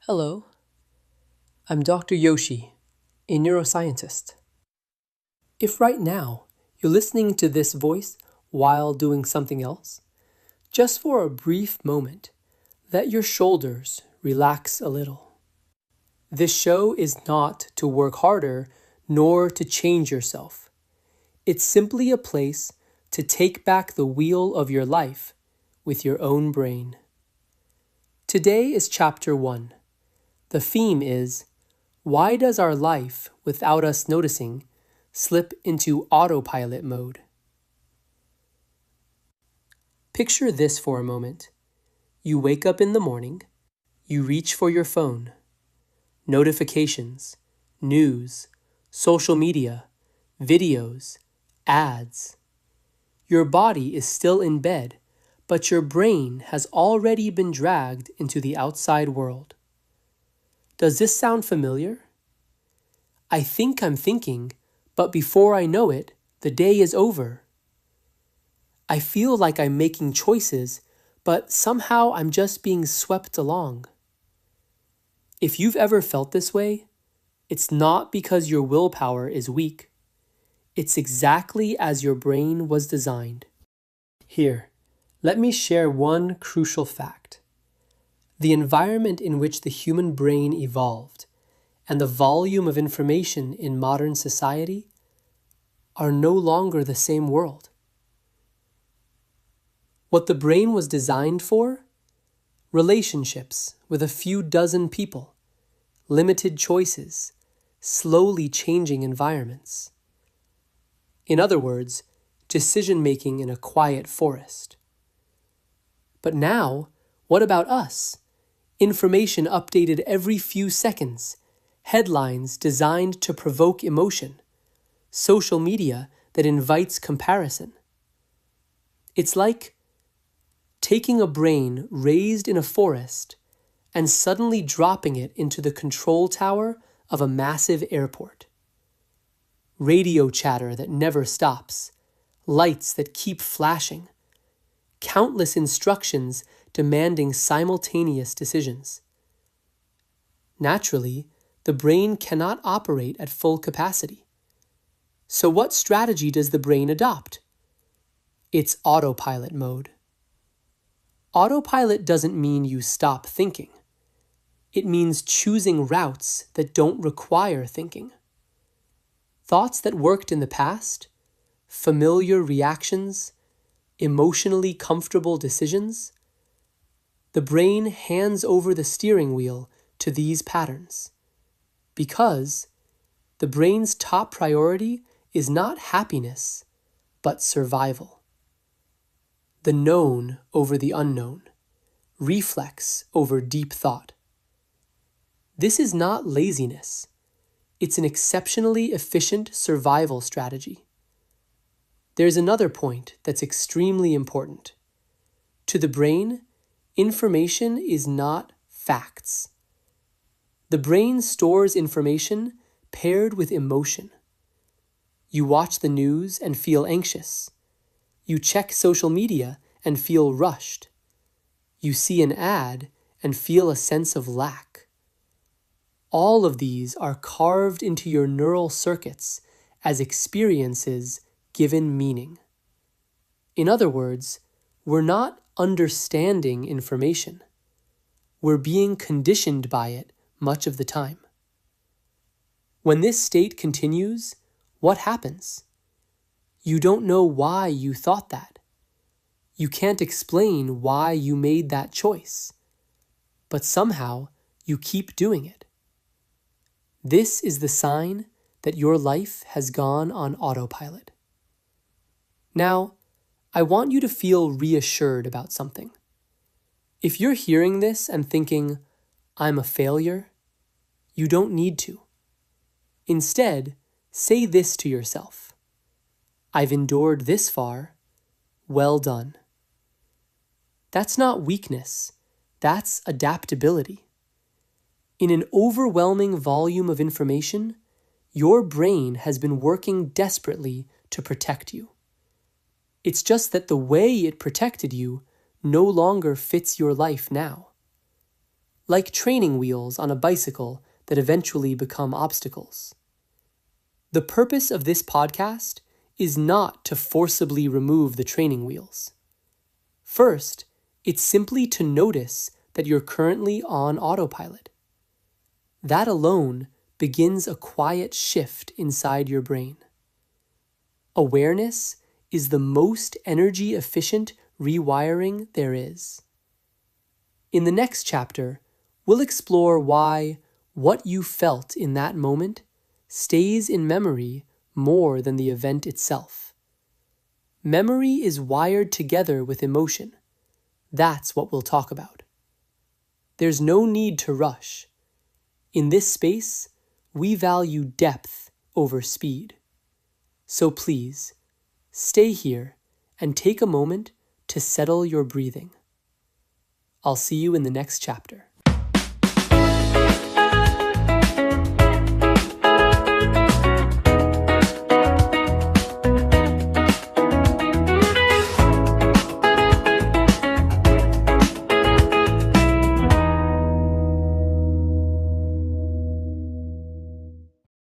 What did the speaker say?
Hello, I'm Dr. Yoshi, a neuroscientist. If right now you're listening to this voice while doing something else, just for a brief moment, let your shoulders relax a little. This show is not to work harder nor to change yourself. It's simply a place to take back the wheel of your life with your own brain. Today is Chapter 1. The theme is, why does our life, without us noticing, slip into autopilot mode? Picture this for a moment. You wake up in the morning, you reach for your phone. Notifications, news, social media, videos, ads. Your body is still in bed, but your brain has already been dragged into the outside world. Does this sound familiar? I think I'm thinking, but before I know it, the day is over. I feel like I'm making choices, but somehow I'm just being swept along. If you've ever felt this way, it's not because your willpower is weak. It's exactly as your brain was designed. Here, let me share one crucial fact. The environment in which the human brain evolved and the volume of information in modern society are no longer the same world. What the brain was designed for? Relationships with a few dozen people, limited choices, slowly changing environments. In other words, decision-making in a quiet forest. But now, what about us? Information updated every few seconds, headlines designed to provoke emotion, social media that invites comparison. It's like taking a brain raised in a forest and suddenly dropping it into the control tower of a massive airport. Radio chatter that never stops, lights that keep flashing, countless instructions demanding simultaneous decisions. Naturally, the brain cannot operate at full capacity. So what strategy does the brain adopt? It's autopilot mode. Autopilot doesn't mean you stop thinking. It means choosing routes that don't require thinking. Thoughts that worked in the past, familiar reactions, emotionally comfortable decisions, the brain hands over the steering wheel to these patterns because the brain's top priority is not happiness, but survival. The known over the unknown, reflex over deep thought. This is not laziness. It's an exceptionally efficient survival strategy. There's another point that's extremely important. To the brain, information is not facts. The brain stores information paired with emotion. You watch the news and feel anxious. You check social media and feel rushed. You see an ad and feel a sense of lack. All of these are carved into your neural circuits as experiences given meaning. In other words, we're not understanding information. We're being conditioned by it much of the time. When this state continues, what happens? You don't know why you thought that. You can't explain why you made that choice, but somehow you keep doing it. This is the sign that your life has gone on autopilot. Now, I want you to feel reassured about something. If you're hearing this and thinking, I'm a failure, you don't need to. Instead, say this to yourself. I've endured this far. Well done. That's not weakness. That's adaptability. In an overwhelming volume of information, your brain has been working desperately to protect you. It's just that the way it protected you no longer fits your life now. like training wheels on a bicycle that eventually become obstacles. The purpose of this podcast is not to forcibly remove the training wheels. First, it's simply to notice that you're currently on autopilot. That alone begins a quiet shift inside your brain. Awareness is the most energy-efficient rewiring there is. In the next chapter, we'll explore why what you felt in that moment stays in memory more than the event itself. Memory is wired together with emotion. That's what we'll talk about. There's no need to rush. In this space, we value depth over speed. So please, stay here and take a moment to settle your breathing. I'll see you in the next chapter.